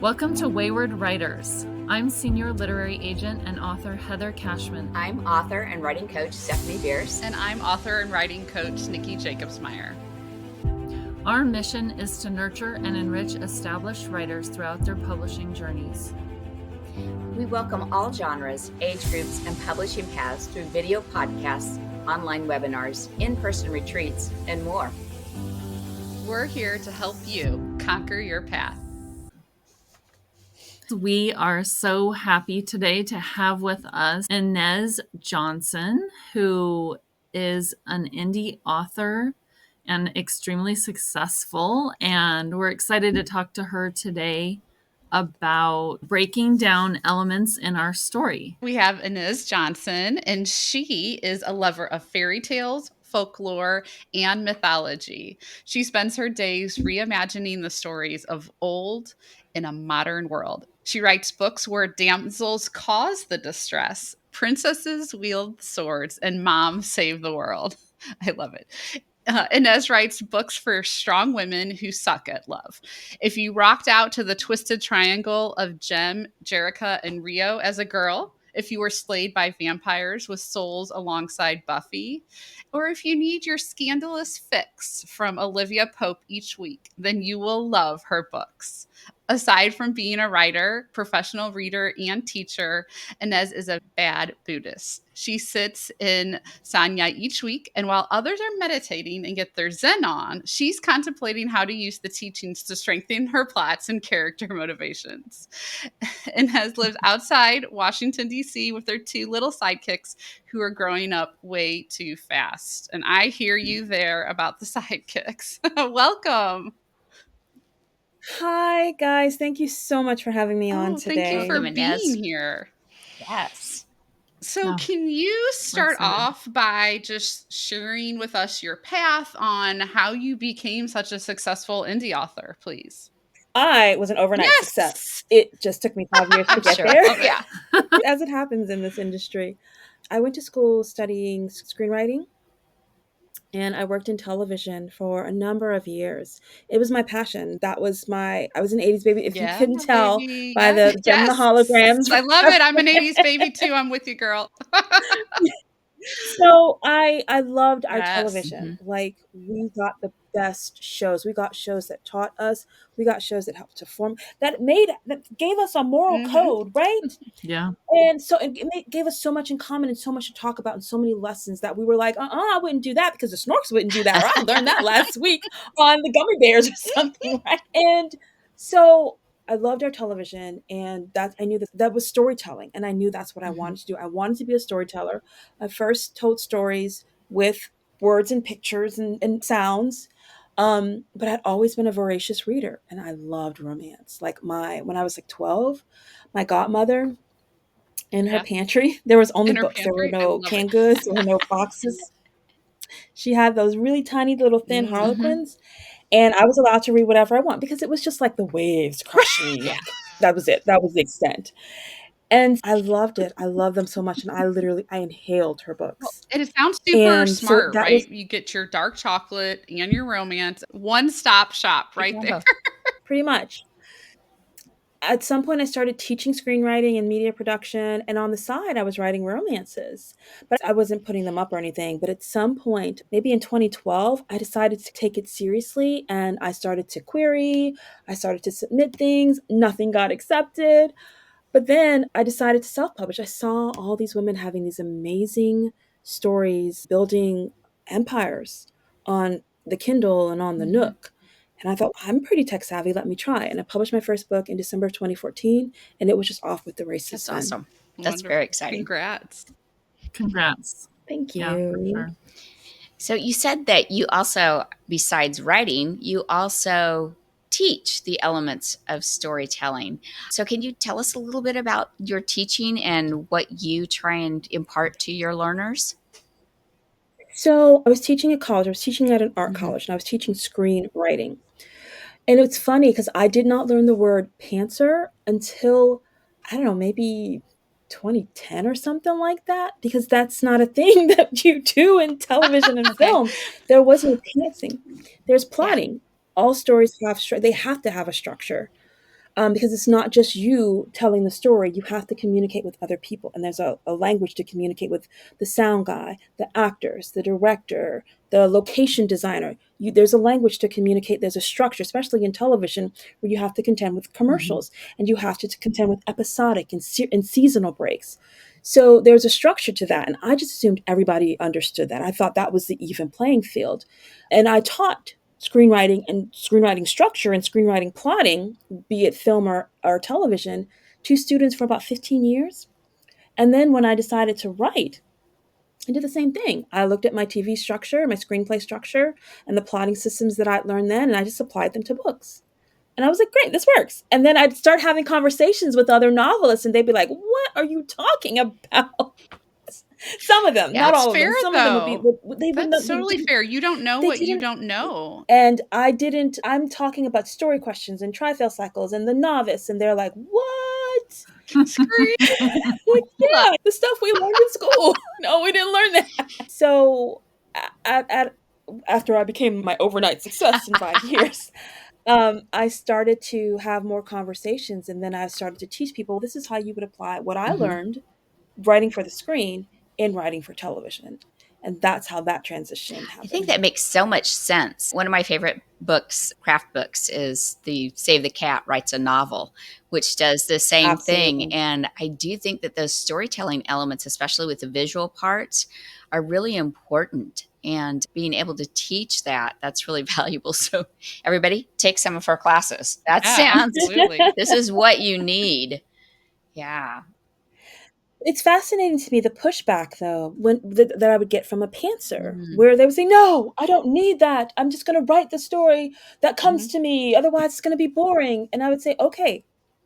Welcome to Wayward Writers. I'm senior literary agent and author Heather Cashman. I'm author and writing coach Stephanie Bearce. And I'm author and writing coach Nicki Jacobsmeyer. Our mission is to nurture and enrich established writers throughout their publishing journeys. We welcome all genres, age groups, and publishing paths through video podcasts, online webinars, in-person retreats, and more. We're here to help you conquer your path. We are so happy today to have with us Inez Johnson, who is an indie author and extremely successful. And we're excited to talk to her today about breaking down elements in our story. We have Inez Johnson, and she is a lover of fairy tales, folklore, and mythology. She spends her days reimagining the stories of old in a modern world. She writes books where damsels cause the distress, princesses wield swords, and moms save the world. I love it. Inez writes books for strong women who suck at love. If you rocked out to the twisted triangle of Jem, Jerica, and Rio as a girl, if you were slayed by vampires with souls alongside Buffy, or if you need your scandalous fix from Olivia Pope each week, then you will love her books. Aside from being a writer, professional reader, and teacher, Inez is a bad Buddhist. She sits in sanya each week, and while others are meditating and get their Zen on, she's contemplating how to use the teachings to strengthen her plots and character motivations. Inez lives outside Washington, D.C. with her two little sidekicks who are growing up way too fast. And I hear you there about the sidekicks. Welcome. Hi, guys. Thank you so much for having me on today. Thank you for being here. Yes. So can you start off by just sharing with us your path on how you became such a successful indie author, please? I was an overnight success. It just took me 5 years to get there. Oh, yeah. As it happens in this industry. I went to school studying screenwriting, and I worked in television for a number of years. It was my passion. I was an 80s baby, if you couldn't tell by the Gem the holograms. I love it. I'm an 80s baby too. I'm with you, girl. So I loved our television. Like, we got the best shows. We got shows that taught us. We got shows that helped to form, that gave us a moral code, right? Yeah. And so it gave us so much in common and so much to talk about and so many lessons that we were like, I wouldn't do that because the Snorks wouldn't do that. Or I learned that last week on the Gummy Bears or something, right? And so I loved our television, and I knew that was storytelling, and I knew that's what I wanted to do. I wanted to be a storyteller. I first told stories with words and pictures and sounds, but I'd always been a voracious reader, and I loved romance. Like, when I was like 12, my godmother, in her pantry, there was only books. There were no canned goods. There were no boxes. She had those really tiny little thin Harlequins. And I was allowed to read whatever I want because it was just like the waves crashing. Like, that was it. That was the extent. And I loved it. I love them so much. And I inhaled her books. And it sounds super smart, right? You get your dark chocolate and your romance, one-stop shop right there. Pretty much. At some point, I started teaching screenwriting and media production, and on the side, I was writing romances, but I wasn't putting them up or anything. But at some point, maybe in 2012, I decided to take it seriously, and I started to query, I started to submit things, nothing got accepted. But then I decided to self-publish. I saw all these women having these amazing stories, building empires on the Kindle and on the Nook. And I thought, I'm pretty tech savvy, let me try. And I published my first book in December of 2014, and it was just off with the races. That's awesome. That's very exciting. Congrats. Thank you. Yeah, for sure. So you said that you also, besides writing, you also teach the elements of storytelling. So can you tell us a little bit about your teaching and what you try and impart to your learners? So I was teaching at college. I was teaching at an art college, and I was teaching screenwriting. And it's funny because I did not learn the word pantser until, I don't know, maybe 2010 or something like that, because that's not a thing that you do in television and film. There was no pantsing. There's plotting. All stories have to have a structure. because it's not just you telling the story. You have to communicate with other people, and there's a language to communicate with the sound guy, the actors, the director, the location designer. There's a language to communicate. There's a structure, especially in television, where you have to contend with commercials, and you have to contend with episodic and seasonal breaks. So there's a structure to that, and I just assumed everybody understood that. I thought that was the even playing field, and I taught screenwriting and screenwriting structure and screenwriting plotting, be it film or television, to students for about 15 years. And then when I decided to write, I did the same thing. I looked at my TV structure, my screenplay structure, and the plotting systems that I'd learned then, and I just applied them to books. And I was like, great, this works. And then I'd start having conversations with other novelists, and they'd be like, what are you talking about? Some of them, Yeah. not That's all of them. fair, Some of them would be, though. they would That's not, they totally didn't, fair. You don't know they what you didn't. don't know. And I'm talking about story questions and trifail cycles and the novice, and they're like, what? Scream. Like, yeah, the stuff we learned in school. No, we didn't learn that. So after I became my overnight success in 5 years, I started to have more conversations, and then I started to teach people, this is how you would apply what I learned writing for the screen in writing for television. And that's how that transition happened. I think that makes so much sense. One of my favorite books, craft books, is the Save the Cat Writes a Novel, which does the same thing. Absolutely. And I do think that those storytelling elements, especially with the visual parts, are really important. And being able to teach that, that's really valuable. So everybody take some of her classes. That Yeah, sounds, absolutely. this is what you need. Yeah. It's fascinating to me, the pushback though, that I would get from a pantser, Mhm. where they would say, "No, I don't need that. I'm just going to write the story that comes Mhm. to me. Otherwise, it's going to be boring." And I would say, "Okay,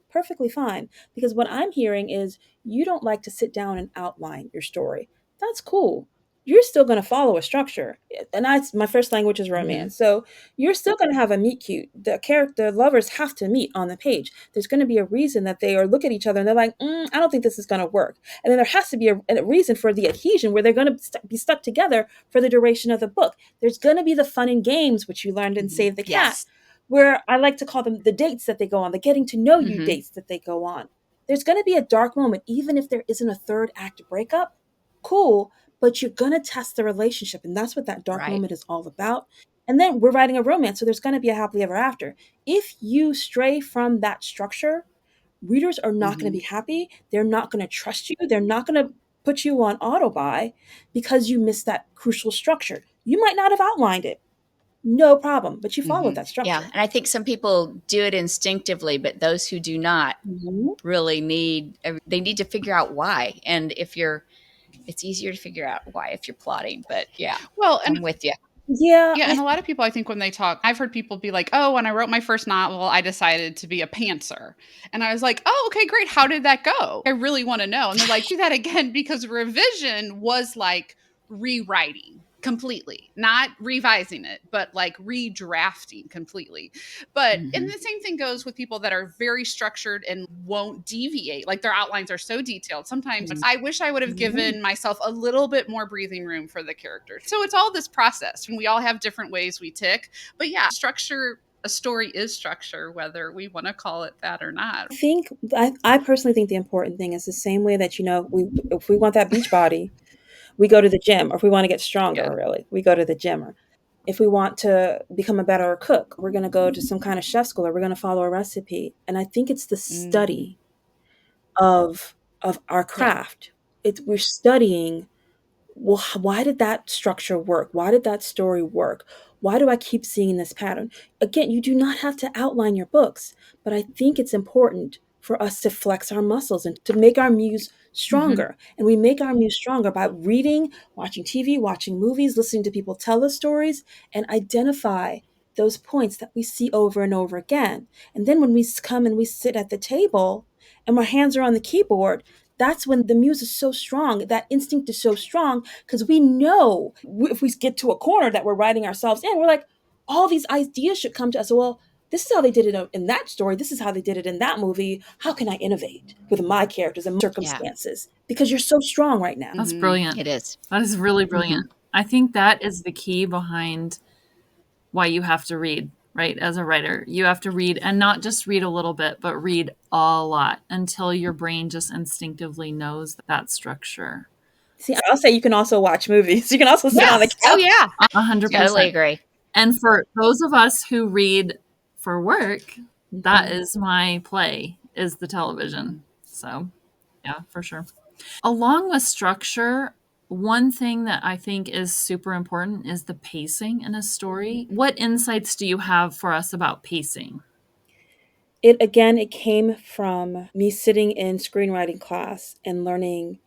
perfectly fine." Because what I'm hearing is you don't like to sit down and outline your story. That's cool. You're still going to follow a structure. And my first language is Mhm. romance. So you're still going to have a meet cute. The lovers have to meet on the page. There's going to be a reason that they are look at each other and they're like, I don't think this is going to work. And then there has to be a reason for the adhesion where they're going to be stuck together for the duration of the book. There's going to be the fun and games, which you learned in Save the Cat, Yes. where I like to call them the dates that they go on, the getting to know you Mhm. dates that they go on. There's going to be a dark moment, even if there isn't a third act breakup. Cool, but you're going to test the relationship. And that's what that dark Right. moment is all about. And then we're writing a romance, so there's going to be a happily ever after. If you stray from that structure, readers are not going to Mhm. be happy. They're not going to trust you. They're not going to put you on auto buy because you missed that crucial structure. You might not have outlined it. No problem, but you followed Mhm. that Yeah, structure. and I think some people do it instinctively, but those who do not Mhm. really they need to figure out why. And it's easier to figure out why if you're plotting, but yeah, Well, and I'm with you. Yeah, yeah, and a lot of people, I think when they talk, I've heard people be like, "Oh, when I wrote my first novel, I decided to be a pantser." And I was like, "Oh, okay, great. How did that go? I really want to know." And they're like, "Do that again," because revision was like rewriting completely, not revising it, but like redrafting completely. And Mhm. the same thing goes with people that are very structured and won't deviate. Like their outlines are so detailed. Sometimes Mhm. I wish I would have Mhm. given myself a little bit more breathing room for the characters. So it's all this process, and we all have different ways we tick. But yeah, structure, a story is structure, whether we want to call it that or not. I personally think the important thing is the same way that if we want that beach body, we go to the gym, or if we want to get Yeah. stronger, really, we go to the gym. Or if we want to become a better cook, we're going to go to some kind of chef school, or we're going to follow a recipe. And I think it's the Mm, study of our Yeah. craft. We're studying, well, why did that structure work? Why did that story work? Why do I keep seeing this pattern? Again, you do not have to outline your books, but I think it's important for us to flex our muscles and to make our muse Mhm. stronger. And we make our muse stronger by reading, watching TV, watching movies, listening to people tell us stories, and identify those points that we see over and over again. And then when we come and we sit at the table and our hands are on the keyboard, that's when the muse is so strong. That instinct is so strong because we know if we get to a corner that we're writing ourselves in, we're like, all these ideas should come to us. Well, this is how they did it in that story. This is how they did it in that movie. How can I innovate with my characters and Yeah. circumstances? Because you're so strong right now. That's mhm. brilliant. It is. That is really Mhm. brilliant. I think that is the key behind why you have to read right? As a writer, you have to read, and not just read a little bit, but read a lot until your brain just instinctively knows that structure. See, I'll say you can also watch movies. You can also sit on the Yes. Oh, couch. yeah. 100%. Totally agree. And for those of us who read for work, that Mhm. is my play, is the television. So, yeah, for sure. Along with structure, one thing that I think is super important is the pacing in a story. What insights do you have for us about pacing? It came from me sitting in screenwriting class and learning,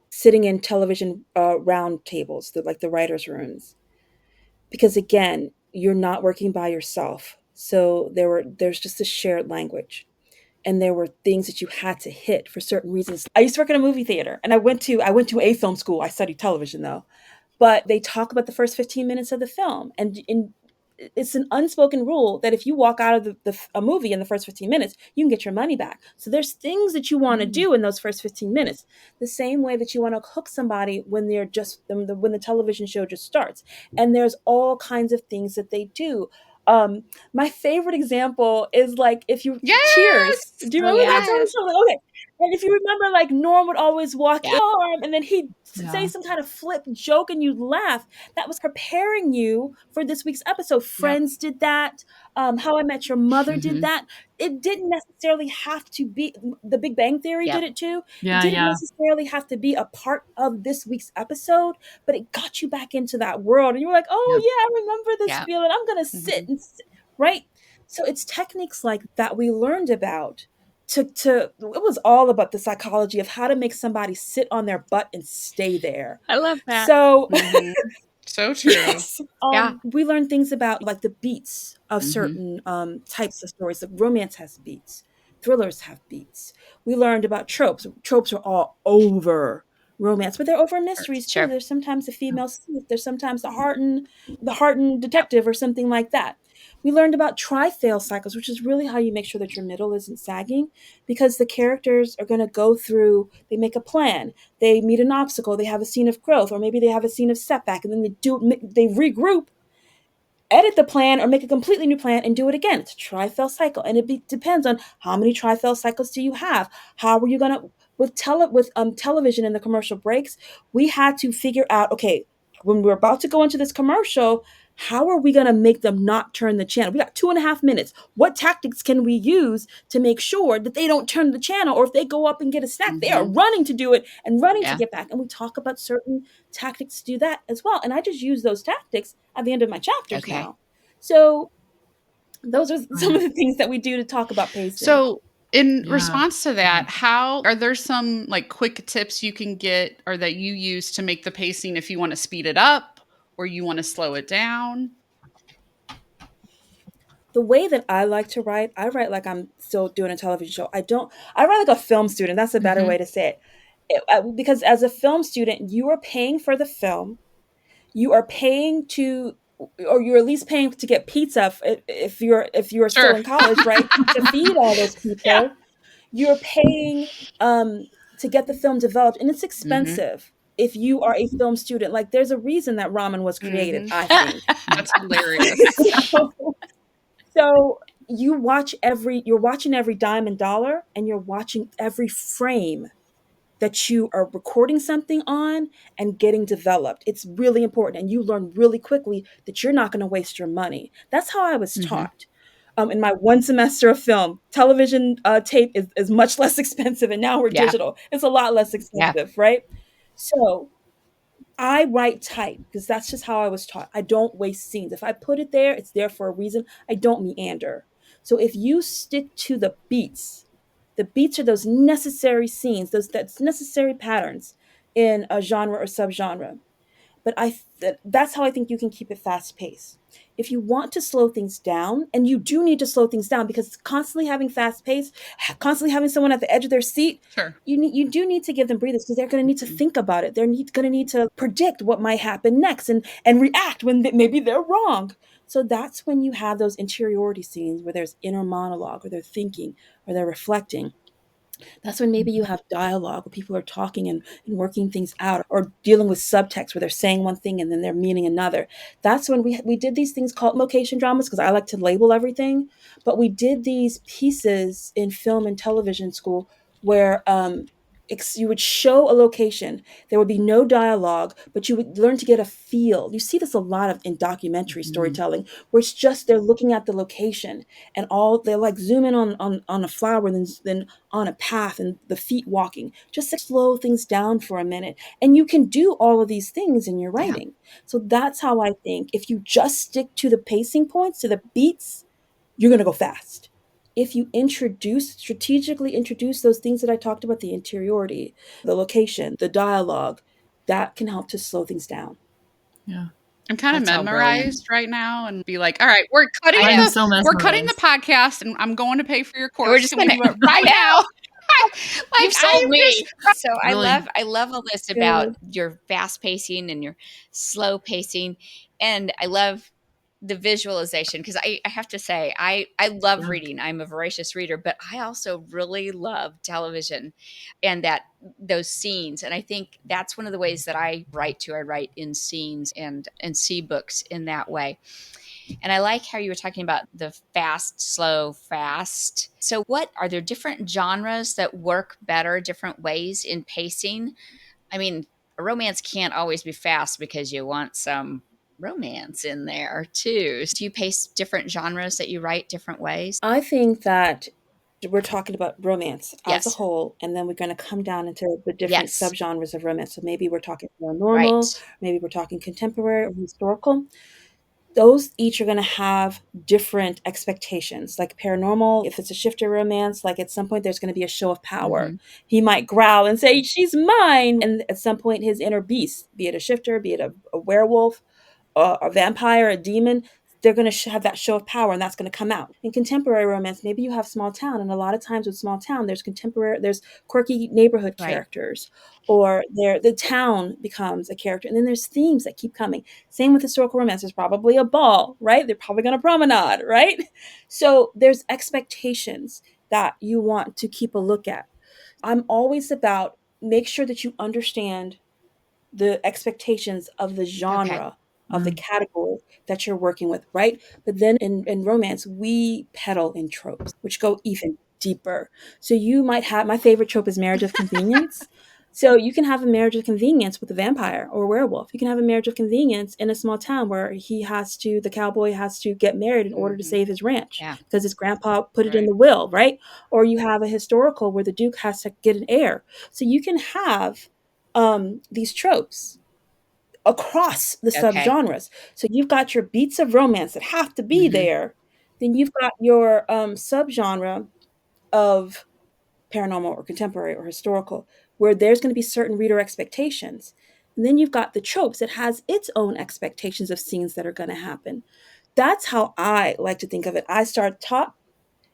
sitting in television round tables, like the writers' rooms. Because again, you're not working by yourself. So there's just a shared language. And there were things that you had to hit for certain reasons. I used to work in a movie theater, and I went to a film school. I studied television though. But they talk about the first 15 minutes of the film, and it's an unspoken rule that if you walk out of a movie in the first 15 minutes, you can get your money back. So there's things that you want to do in those first 15 minutes, the same way that you want to hook somebody when when the television show just starts. And there's all kinds of things that they do. My favorite example is like, if you Cheers. Yes. Do you Oh, remember that yeah. television show? Like, okay. And if you remember, like, Norm would always walk Yeah. in, and then he'd say Yeah. some kind of flip joke, and you'd laugh. That was preparing you for this week's episode. Yep. Friends did that. How I Met Your Mother did Mhm. that. It didn't necessarily have to be. The Big Bang Theory Yep. did it too. It Yeah, didn't yeah. necessarily have to be a part of this week's episode, but it got you back into that world, and you were like, "Oh Yep. yeah, I remember this Yeah. feeling. I'm gonna sit Mhm. and sit." Right. So it's techniques like that we learned about. It was all about the psychology of how to make somebody sit on their butt and stay there. I love that. So Mhm. So true. yes, Yeah. we learn things about like the beats of Mhm. certain types of stories. Like romance has beats, thrillers have beats. We learned about tropes. Tropes are all over romance, but they're over mysteries too. Sure. There's sometimes the female sleuth. There's sometimes the hardened Yep. detective or something like that. We learned about tri-fail cycles, which is really how you make sure that your middle isn't sagging, because the characters are going to go through. They make a plan, they meet an obstacle, they have a scene of growth, or maybe they have a scene of setback, and then they regroup, edit the plan, or make a completely new plan and do it again. It's a tri-fail cycle, and depends on how many tri-fail cycles do you have. How are you gonna with television and the commercial breaks? We had to figure out, okay, when we're about to go into this commercial, how are we gonna make them not turn the channel? We got 2.5 minutes. What tactics can we use to make sure that they don't turn the channel, or if they go up and get a snack, they are Mhm. running to do it and running to Yeah. get back? And we talk about certain tactics to do that as well. And I just use those tactics at the end of my chapters Okay. now. So those are some Right. of the things that we do to talk about pacing. So, in Yeah. response to that, how are there some like quick tips you can get or that you use to make the pacing if you want to speed it up or you want to slow it down? The way that I like to write, I write like I'm still doing a television show. I write like a film student. That's a better Mhm. way to say it. Because as a film student, you are paying for the film. You are paying to, or you're at least paying to get pizza if you're still Sure. in college, right? To feed all those Yeah. people. You're paying to get the film developed, and it's Mhm. expensive if you are a film student. Like, there's a reason that ramen was created, Mhm. I think. That's hilarious. So, so you're watching every dime and dollar, and you're watching every frame that you are recording something on and getting developed. It's really important. And you learn really quickly that you're not going to waste your money. That's how I was Mhm. taught. In my one semester of film, television tape is much less expensive, and now we're Yeah. digital. It's a lot less Yeah. expensive, right? So I write tight because that's just how I was taught. I don't waste scenes. If I put it there, it's there for a reason. I don't meander. So if you stick to the beats are those necessary scenes, that's necessary patterns in a genre or subgenre. But that's how I think you can keep it fast paced. If you want to slow things down, and you do need to slow things down because constantly having fast pace, constantly having someone at the edge of their seat, Sure. you do need to give them breathers because they're going to need to Mhm. think about it. Going to need to predict what might happen next and react when maybe they're wrong. So that's when you have those interiority scenes where there's inner monologue, or they're thinking, or they're reflecting. That's when maybe you have dialogue where people are talking and working things out, or dealing with subtext where they're saying one thing and then they're meaning another. That's when we did these things called location dramas, because I like to label everything. But we did these pieces in film and television school where you would show a location. There would be no dialogue, but you would learn to get a feel. You see this a lot of in documentary storytelling, where it's just they're looking at the location, and all they're like zoom in on a flower, and then on a path and the feet walking, just to slow things down for a minute. And you can do all of these things in your Yeah. writing. So that's how I think, if you just stick to the pacing points, to the beats, you're going to go fast. If you strategically introduce those things that I talked about, the interiority, the location, the dialogue, that can help to slow things down. Yeah. I'm kind of That's all brilliant. memorized right now, and be like, all right, we're cutting I I'm know. the so we're cutting the mesmerized. podcast, and I'm going to pay for your course. We're just Can we gonna. do it right I know. now? Like, You've sold I'm me. just So Really. I love all this about your fast pacing and your slow pacing, and I love the visualization, because I have to say I love Yeah. reading. I'm a voracious reader, but I also really love television and those scenes. And I think that's one of the ways that I write too. I write in scenes and see books in that way. And I like how you were talking about the fast, slow, fast. So what are there different genres that work better, different ways in pacing? I mean, a romance can't always be fast because you want some romance in there too. Do you pace different genres that you write different ways? I think that we're talking about romance as a Yes. whole, and then we're going to come down into the different Yes. subgenres of romance. So maybe we're talking Right. paranormal, maybe we're talking contemporary or historical. Those each are going to have different expectations. Like paranormal, if it's a shifter romance, like at some point there's going to be a show of power. Mm-hmm. He might growl and say, "She's mine." And at some point, his inner beast, be it a shifter, be it a werewolf, a vampire, a demon, they're going to have that show of power, and that's going to come out. In contemporary romance, maybe you have small town, and a lot of times with small town, there's quirky neighborhood Right. characters, or the town becomes a character, and then there's themes that keep coming. Same with historical romance. There's probably a ball, right? They're probably going to promenade, right? So there's expectations that you want to keep a look at. I'm always about make sure that you understand the expectations of the Okay. genre, of the category that you're working with, right? But then in romance, we peddle in tropes, which go even deeper. So you might have, my favorite trope is marriage of convenience. So you can have a marriage of convenience with a vampire or a werewolf. You can have a marriage of convenience in a small town where the cowboy has to get married in order to save his ranch Yeah. because his grandpa put it in Right. the will, right? Or you have a historical where the duke has to get an heir. So you can have these tropes across the Okay. subgenres. So you've got your beats of romance that have to be Mhm. there. Then you've got your subgenre of paranormal or contemporary or historical, where there's going to be certain reader expectations. And then you've got the tropes that has its own expectations of scenes that are going to happen. That's how I like to think of it. I start top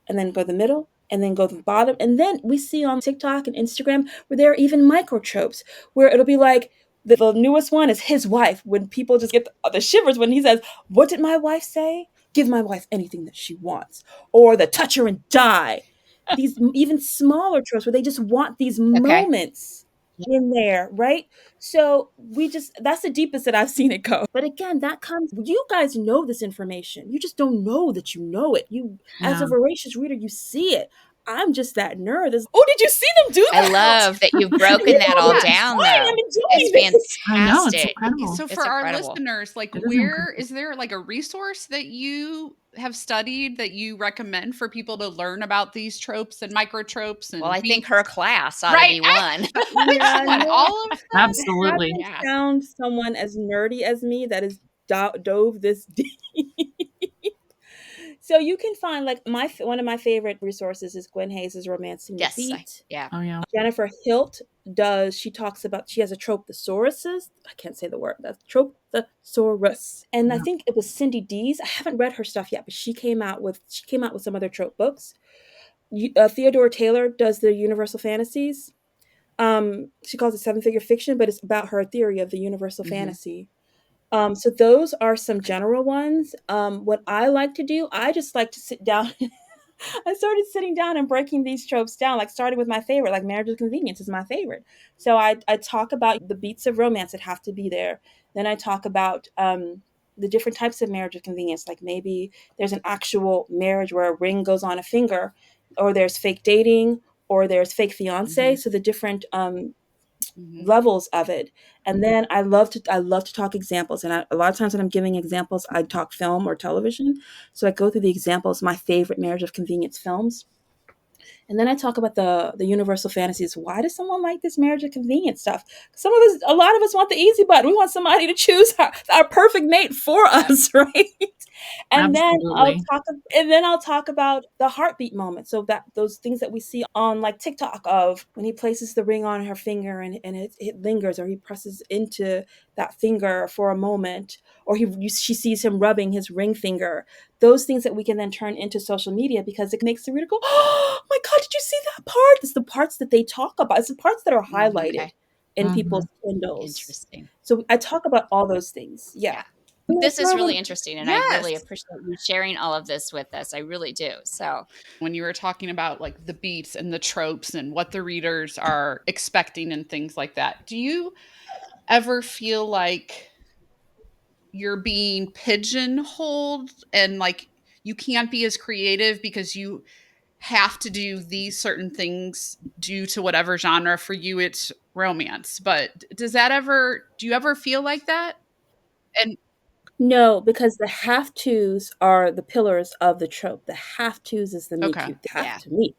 and then go the middle and then go to the bottom. And then we see on TikTok and Instagram where there are even micro tropes where it'll be like the newest one is his wife, when people just get the shivers when he says, "What did my wife say? Give my wife anything that she wants." Or the touch her and die. These even smaller tropes where they just want these Okay. moments in there, right? So that's the deepest that I've seen it go. But again, you guys know this information. You just don't know that you know it. As a voracious reader, you see it. I'm just that nerd. Oh, did you see them do I that? love that you've broken that all Yes. down, Fine, though. I'm It's enjoying this. I know, it's fantastic. incredible. So It's for our incredible. listeners, like, It is where incredible. is there like a resource that you have studied that you recommend for people to learn about these tropes and micro tropes and Well, I think beats? her class ought to Right. be one. Which Yeah, one? no, All of them? I Absolutely. haven't Yeah. found someone as nerdy as me that has dove this deep. So you can find like one of my favorite resources is Gwen Hayes' Romancing the Yes. Beat. Yeah. Oh yeah. Jennifer Hilt she has a trope thesauruses. I can't say the word. That's trope thesaurus. And I Yeah. think it was Cindy Dees. I haven't read her stuff yet, but she came out with some other trope books. Theodore Taylor does the Universal Fantasies. She calls it seven figure fiction, but it's about her theory of the universal fantasy. So those are some general ones. What I like to do, I just like to sit down I started sitting down and breaking these tropes down, like starting with my favorite, like marriage of convenience is my favorite. So I talk about the beats of romance that have to be there. Then I talk about the different types of marriage of convenience. Like maybe there's an actual marriage where a ring goes on a finger, or there's fake dating, or there's fake fiance. Mhm. So the different Mhm. levels of it. And then I love to talk examples. And a lot of times when I'm giving examples, I talk film or television. So I go through the examples, my favorite marriage of convenience films. And then I talk about the universal fantasies. Why does someone like this marriage of convenience stuff? Some of us, a lot of us want the easy button. We want somebody to choose our perfect mate for Yeah. us, right? And then Absolutely. I'll talk about the heartbeat moment. So that those things that we see on like TikTok of when he places the ring on her finger and it lingers, or he presses into that finger for a moment, or she sees him rubbing his ring finger. Those things that we can then turn into social media because it makes the reader go, "Oh my god, did you see that part?" It's the parts that they talk about. It's the parts that are highlighted Okay. in Mhm. people's windows. Interesting. So I talk about all those things. Yeah. Yeah. This is really Well, interesting, and I Yes. really appreciate you sharing all of this with us. I really do. So, When you were talking about like the beats and the tropes and what the readers are expecting and things like that, do you ever feel like you're being pigeonholed and like you can't be as creative because you have to do these certain things due to whatever genre? For you it's romance, but do you ever feel like that? And no, because the have tos are the pillars of the trope. The have tos is the meet okay. cute. They have yeah. to meet.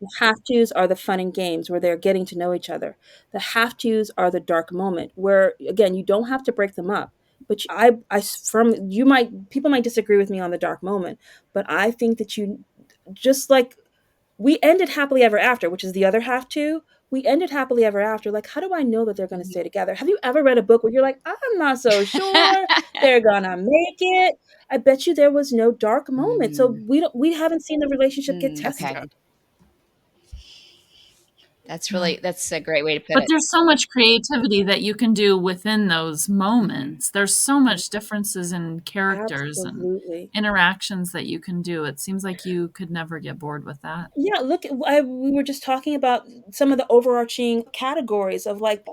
The have tos are the fun and games where they're getting to know each other. The have tos are the dark moment where again you don't have to break them up. But from you might people might disagree with me on the dark moment, but I think that you just like we ended happily ever after, which is the other half too. We ended happily ever after. Like, how do I know that they're going to Mhm. stay together? Have you ever read a book where you're like, I'm not so sure they're gonna make it? I bet you there was no dark moment. So Mhm. we haven't seen the relationship get Mm, Okay. okay. tested. Yeah. That's a great way to put But it. there's so much creativity that you can do within those Mhm. moments. There's so much differences in characters and Absolutely. interactions that you can do. It seems like you could never get bored with that. Yeah, look, we were just talking about some of the overarching categories of like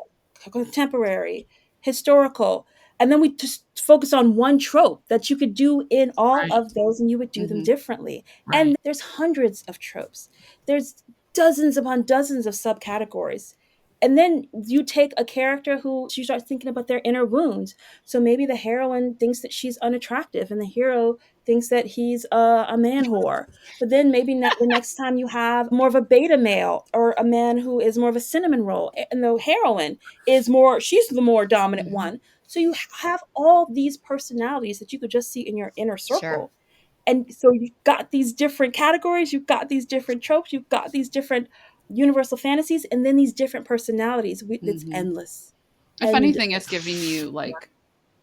contemporary, historical, and then we just focus on one trope that you could do in all Right, of those and you would do them Mhm. differently. right. And there's hundreds of tropes. There's dozens upon dozens of subcategories. And then you take a character who you start thinking about their inner wounds. So maybe the heroine thinks that she's unattractive and the hero thinks that he's a man whore, but then maybe the next time you have more of a beta male or a man who is more of a cinnamon roll, and the heroine is more, she's the more dominant Mhm. one. So you have all these personalities that you could just see in your inner Sure. circle. And so you've got these different categories, you've got these different tropes, you've got these different universal fantasies, and then these different personalities. It's Mhm. endless. If And anything, it's giving you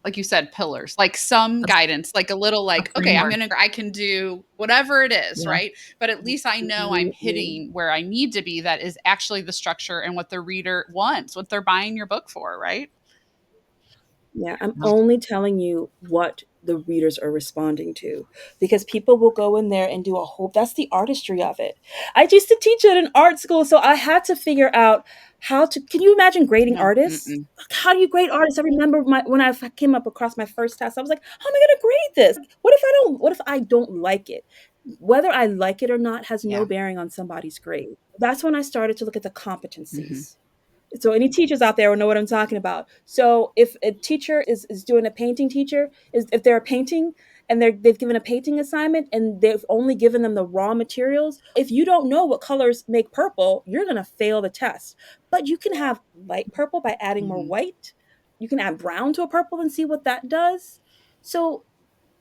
like you said, pillars, like some That's guidance, like a little a like, okay, framework. I can do whatever it is, Yeah. right? But at least I know I'm absolutely. hitting where I need to be. That is actually the structure and what the reader wants, what they're buying your book for, right? Yeah, I'm Yeah. only telling you what the readers are responding to because people will go in there and do a whole that's the artistry of it. I used to teach at an art school, so I had to figure out how to can you imagine grading No. artists? Mm-mm. How do you grade artists? I remember when I came up across my first test, I was like, how am I gonna grade this? What if I don't like it? Whether I like it or not has no Yeah. bearing on somebody's grade. That's when I started to look at the Mhm. competencies. So any teachers out there will know what I'm talking about. So if a teacher is doing a painting teacher, is if they're painting and they've given a painting assignment and they've only given them the raw materials, if you don't know what colors make purple, you're gonna fail the test. But you can have light purple by adding more Mhm. white. You can add brown to a purple and see what that does. So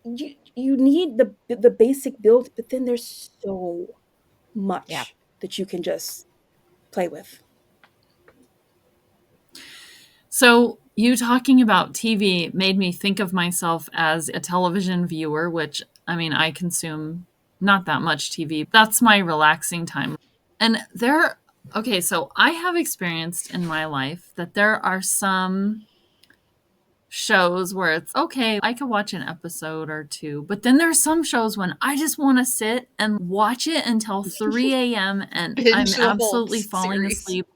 you need the basic build, but then there's so Yeah. much that you can just play with. So, you talking about TV made me think of myself as a television viewer, which I mean, I consume not that much TV. That's my relaxing time. And okay, so I have experienced in my life that there are some shows where it's okay, I could watch an episode or two, but then there's some shows when I just want to sit and watch it until 3 a.m. and I'm Binge the whole absolutely falling series. asleep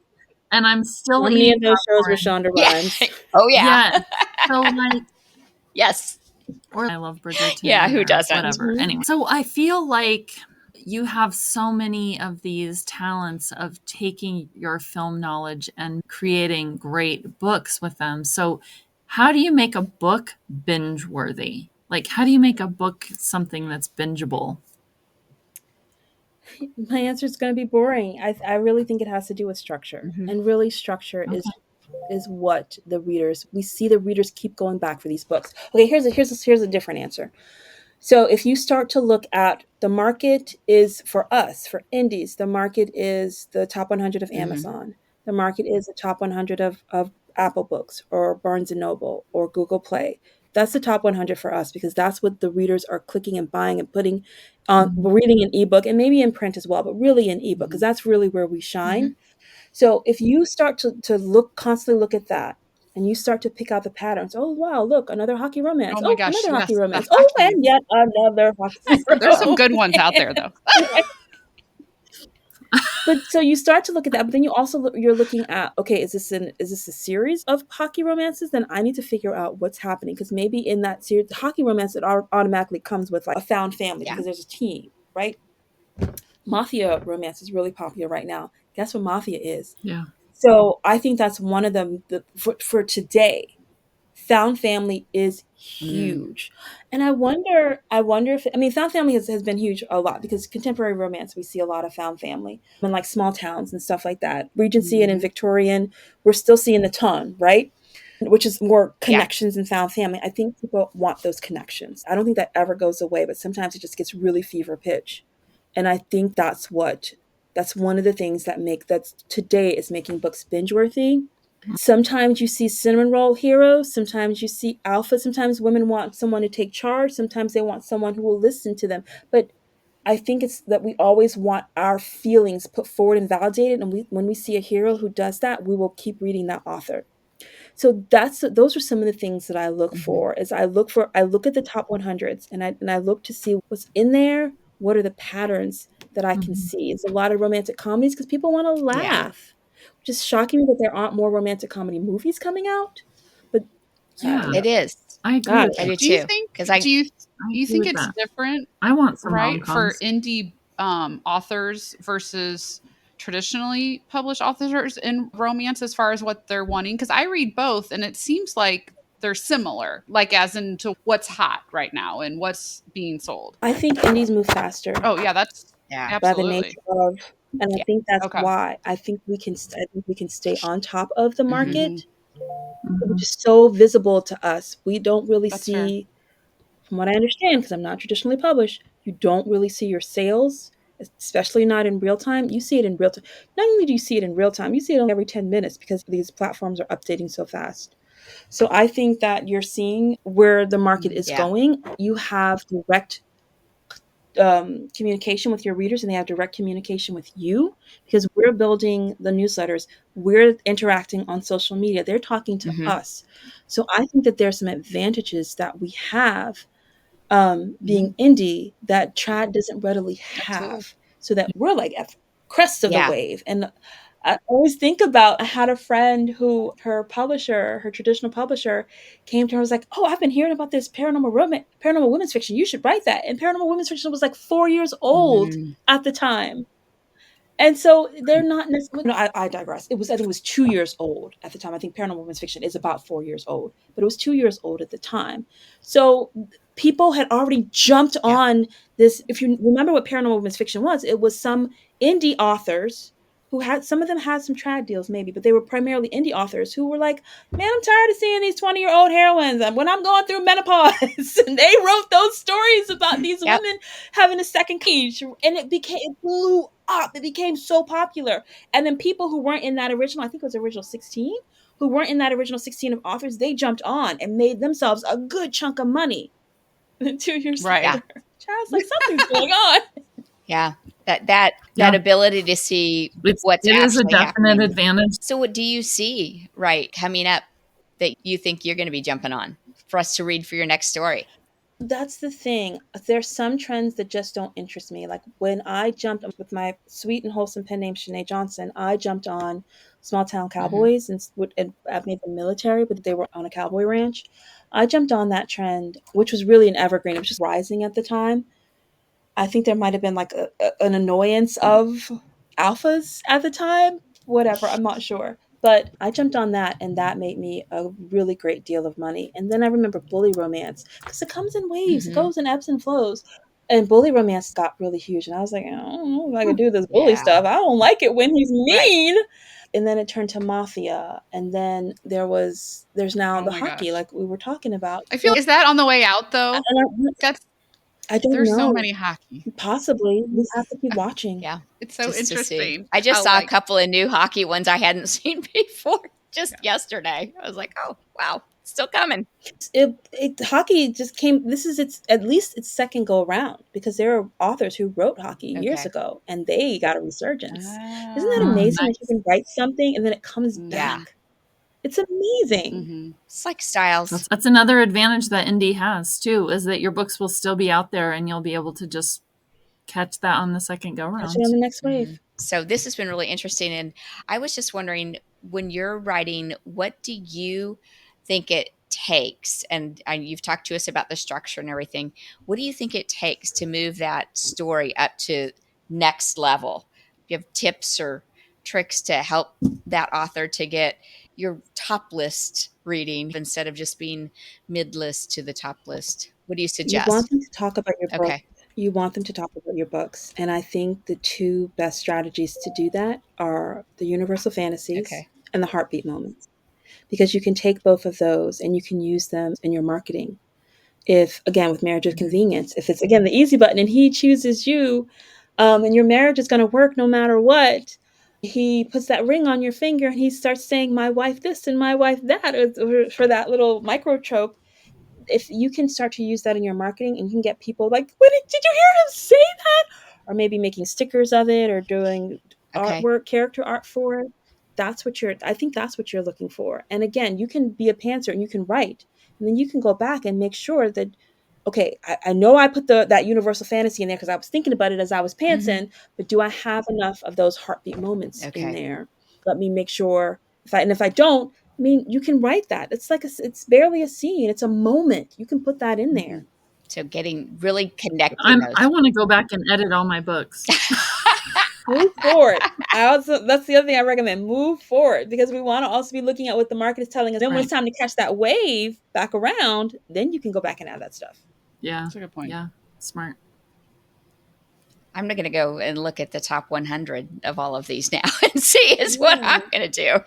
and I'm still How many eating of those shows with popcorn. Shonda Yeah. Rhimes? Oh yeah. Yes. So like, Yes. or I love Bridgerton Yeah, who or doesn't? whatever. Anyway, so I feel like you have so many of these talents of taking your film knowledge and creating great books with them. So how do you make a book binge worthy? Like, how do you make a book something that's bingeable? My answer is going to be boring. I really think it has to do with structure, Mhm. and really structure is what the readers, we see the readers keep going back for these books. Okay, here's a different answer. So if you start to look at the market is for us, for indies, the market is the top 100 of Mhm. Amazon. The market is the top 100 of Apple Books or Barnes and Noble or Google Play. That's the top 100 for us because that's what the readers are clicking and buying and putting on, reading an ebook and maybe in print as well, but really an ebook because Mhm. that's really where we shine. Mhm. So if you start to look, constantly look at that, and you start to pick out the patterns. Oh wow, look, another hockey romance. Oh my Oh, gosh, another hockey yes, the romance. Oh, hockey. and yet another hockey There's some good ones out romance. there though. But so you start to look at that, but then you also you're looking at, okay, is this a series of hockey romances? Then I need to figure out what's happening because maybe in that series, the hockey romance, it automatically comes with like a found family Yeah. because there's a team, right? Mafia romance is really popular right now. Guess what mafia is? Yeah. So I think that's one of them for today. Found family is Mm. huge. And I wonder if, I mean, found family has been huge a lot because contemporary romance, we see a lot of found family in like small towns and stuff like that. Regency and in Mhm. Victorian, we're still seeing the ton, right? Which is more Yeah. connections and found family. I think people want those connections. I don't think that ever goes away, but sometimes it just gets really fever pitch. And I think that's one of the things that's today is making books binge worthy. Sometimes you see cinnamon roll heroes, sometimes you see alpha, sometimes women want someone to take charge, sometimes they want someone who will listen to them. But I think it's that we always want our feelings put forward and validated, and when we see a hero who does that, we will keep reading that author. So those are some of the things that I look Mhm. for. I look at the top 100s and I look to see what's in there. What are the patterns that I can Mhm. see? It's a lot of romantic comedies because people want to Yeah. laugh, which is shocking that there aren't more romantic comedy movies coming out. But I don't Yeah. It know. is. I agree I with don't I know. do Do you too. think Because do I you I do you agree think with it's that. different, I want some right, for rom-coms. indie authors versus traditionally published authors in romance as far as what they're wanting? Because I read both and it seems like they're similar, like as into what's hot right now and what's being sold. I think indies move faster Oh yeah, that's yeah. by the absolutely. nature of, and I Yeah. think that's Okay. why I think we can stay on top of the Mhm. Hmm. market, which Mhm. is so visible to us. We don't really That's fair. see, from what I understand, because I'm not traditionally published, you don't really see your sales, especially not in real time. You see it in real time. Not only do you see it in real time, you see it every 10 minutes because these platforms are updating so fast. So I think that you're seeing where the market Mhm. is Yeah. going. You have direct communication with your readers and they have direct communication with you because we're building the newsletters, we're interacting on social media, they're talking to Mhm. us. So I think that there's some advantages that we have being Mhm. indie that trad doesn't readily Absolutely. have, so that we're like at the crest of the Yeah. wave. And I always think about, I had a friend who her publisher, her traditional publisher, came to her and was like, "Oh, I've been hearing about this paranormal women's fiction. You should write that." And paranormal women's fiction was like 4 years old Mhm. at the time. And so they're not necessarily. No, I digress. I think it was 2 years old at the time. I think paranormal women's fiction is about 4 years old, but it was 2 years old at the time. So people had already jumped Yeah. on this. If you remember what paranormal women's fiction was, it was some indie authors who had, some of them had some trad deals maybe, but they were primarily indie authors who were like, "Man, I'm tired of seeing these 20-year-old heroines when I'm going through menopause." And they wrote those stories about these Yep. women having a second cage, and it blew up. It became so popular. And then people who weren't in that original, I think it was original 16, who weren't in that original 16 of authors, they jumped on and made themselves a good chunk of money. And then 2 years Right. Yeah. later, child's like, something's going on. Yeah. That Yeah. ability to see what's It is a actually definite happening. advantage. So what do you see, right, coming up that you think you're going to be jumping on for us to read for your next story? That's the thing. There's some trends that just don't interest me. Like when I jumped with my sweet and wholesome pen name, Inez Johnson, I jumped on small town cowboys and I've made them military, but they were on a cowboy ranch. I jumped on that trend, which was really an evergreen. It was just rising at the time. I think there might have been like an annoyance of alphas at the time. Whatever, I'm not sure. But I jumped on that, and that made me a really great deal of money. And then I remember bully romance because it comes in waves, it goes in ebbs and flows. And bully romance got really huge, and I was like, I don't know if I could do this bully Yeah. stuff. I don't like it when he's Right. mean. And then it turned to mafia, and then there's now Oh the my hockey, gosh. like we were talking about. I feel is that on the way out though? That's I don't there's so know. many hockey. Possibly, we have to keep watching. Yeah. It's so Just to see. interesting. I just how, saw a like, couple of new hockey ones I hadn't seen before just yesterday. I was like, oh, wow, it's still coming. Hockey just came. This is at least its second go around because there are authors who wrote hockey years Okay. ago and they got a resurgence. Isn't that Oh, amazing that you nice. can write something and then it comes Yeah. back? It's amazing. Mhm. It's like styles. That's another advantage that indie has too, is that your books will still be out there and you'll be able to just catch that on the second go Catch round. it on the next wave. So this has been really interesting. And I was just wondering, when you're writing, what do you think it takes? And you've talked to us about the structure and everything. What do you think it takes to move that story up to next level? Do you have tips or tricks to help that author to get your top list reading instead of just being mid list to the top list? What do you You suggest? want them to talk about your book. Okay. You want them to talk about your books. And I think the two best strategies to do that are the universal fantasies Okay. and the heartbeat moments. Because you can take both of those and you can use them in your marketing. If, again, with marriage of convenience, if it's, again, the easy button and he chooses you, and your marriage is going to work no matter what, he puts that ring on your finger and he starts saying, my wife this and my wife that, or for that little micro trope. If you can start to use that in your marketing and you can get people like, what did you hear him say that? Or maybe making stickers of it or doing Okay. artwork, character art for it. I think that's what you're looking for. And again, you can be a pantser and you can write, and then you can go back and make sure that, okay, I know I put that universal fantasy in there because I was thinking about it as I was pantsing, but do I have enough of those heartbeat moments in Okay. there? Let me make sure. If I don't, I mean, you can write that. It's like it's barely a scene. It's a moment. You can put that in there. So really connecting those. I want to go back and edit all my books. Move forward. That's the other thing I recommend. Move forward because we want to also be looking at what the market is telling us. Then when it's time to catch that wave back around, then you can go back and add that stuff. Yeah. That's a good point. Yeah. Smart. I'm going to go and look at the top 100 of all of these now and see is what I'm going to do.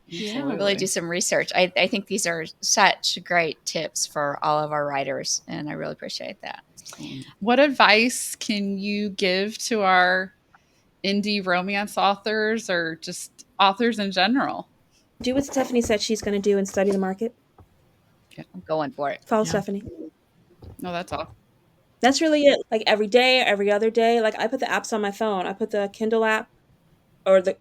Yeah. Really do some research. I think these are such great tips for all of our writers, and I really appreciate that. What advice can you give to our indie romance authors or just authors in general? Do what Stephanie said she's going to do and study the market. I'm going for it. Follow Yeah. Stephanie. No, that's all. That's really it. Like every day, every other day. Like I put the apps on my phone. I put the Kindle app or the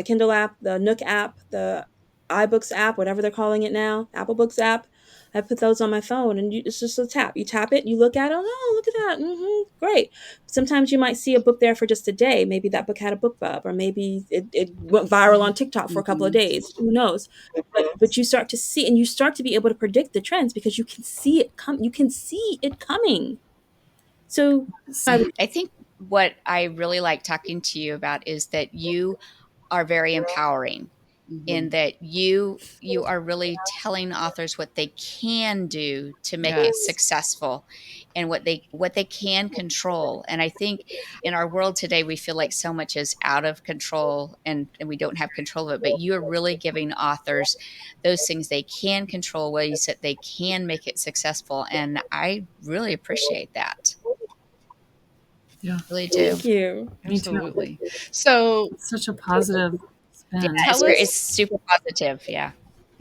Kindle app, the Nook app, the iBooks app, whatever they're calling it now, Apple Books app. I put those on my phone, and it's just a tap. You tap it, you look at it. Oh, look at that! Great. Sometimes you might see a book there for just a day. Maybe that book had a book bub, or maybe it went viral on TikTok for a couple of days. Who knows? But you start to see, and you start to be able to predict the trends because you can see it come. You can see it coming. So I think what I really like talking to you about is that you are very empowering in that you are really telling authors what they can do to make it successful and what they can control. And I think in our world today we feel like so much is out of control and we don't have control of it, but you are really giving authors those things they can control, ways that they can make it successful, and I really appreciate that. Yeah. Really do. thank you. Me too. Absolutely. So It's such a positive spin. Yeah, Tell it's us- super positive. Yeah.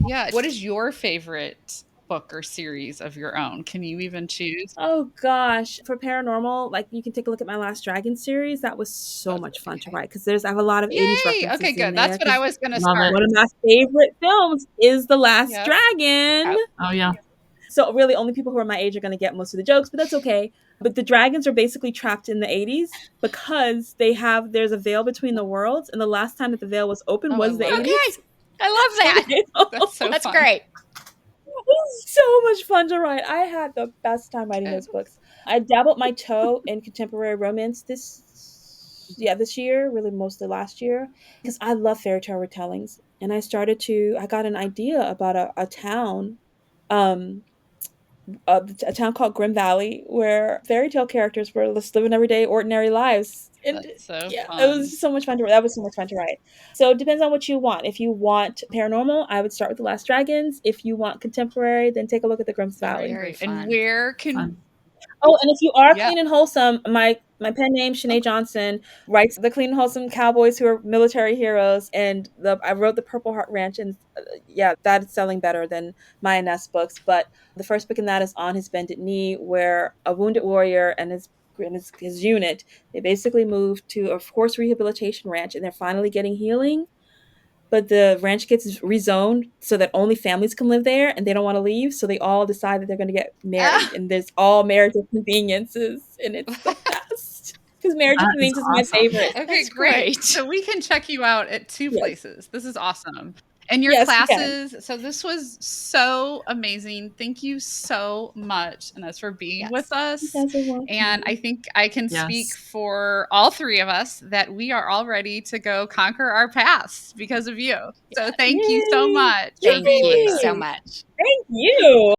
yeah, what is your favorite book or series of your own? Can you even choose? Oh gosh, for paranormal, like you can take a look at my Last Dragon series. That was so That's much fun to okay. write because I have a lot of 80s Yay! Okay, references in good. That's there. what I Because was gonna Love it. start. one of my favorite films is The Last Yep. Dragon. Yep. Oh, yeah. So really, only people who are my age are going to get most of the jokes, but that's okay. But the dragons are basically trapped in the 80s because there's a veil between the worlds, and the last time that the veil was open Oh, I was the love it. 80s. Okay. I love that. That's so That's fun. great. It was so much fun to write. I had the best time writing Good. those books. I dabbled my toe in contemporary romance this year, really mostly last year, because I love fairy tale retellings. And I got an idea about a town, um, a town called Grim Valley, where fairy tale characters were just living everyday, ordinary lives. And That's so yeah, it fun. was so much fun to write. That was so much fun to write. So it depends on what you want. If you want paranormal, I would start with The Last Dragons. If you want contemporary, then take a look at the Grimm's Valley. Very Great. And fun. where can Fun. Oh, and if you are yeah. clean and wholesome, my pen name Shanae Johnson writes the clean and wholesome cowboys who are military heroes, and I wrote the Purple Heart Ranch, and yeah, that's selling better than my Ines books. But the first book in that is On His Bended Knee, where a wounded warrior and his unit, they basically moved to a horse rehabilitation ranch, and they're finally getting healing. But the ranch gets rezoned so that only families can live there, and they don't want to leave. So they all decide that they're going to get married, Ah, and there's all marriage of conveniences, and it's the best because marriage of That is conveniences is my awesome. favorite. Okay, that's great. great. So we can check you out at two Yes, places. This is awesome. And your yes, you can. classes. So this was so amazing. Thank you so much, Ines, for being with Yes. You us. guys are And I welcome. think I can speak Yes. for all three of us that we are all ready to go conquer our pasts because of you. So thank you so Yay! much for Thank being with you us. so Yay! much. Thank you.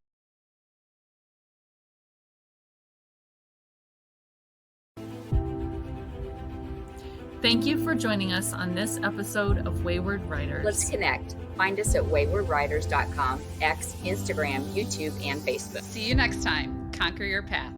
Thank you for joining us on this episode of Wayward Writers. Let's connect. Find us at waywardwriters.com, X, Instagram, YouTube, and Facebook. See you next time. Conquer your path.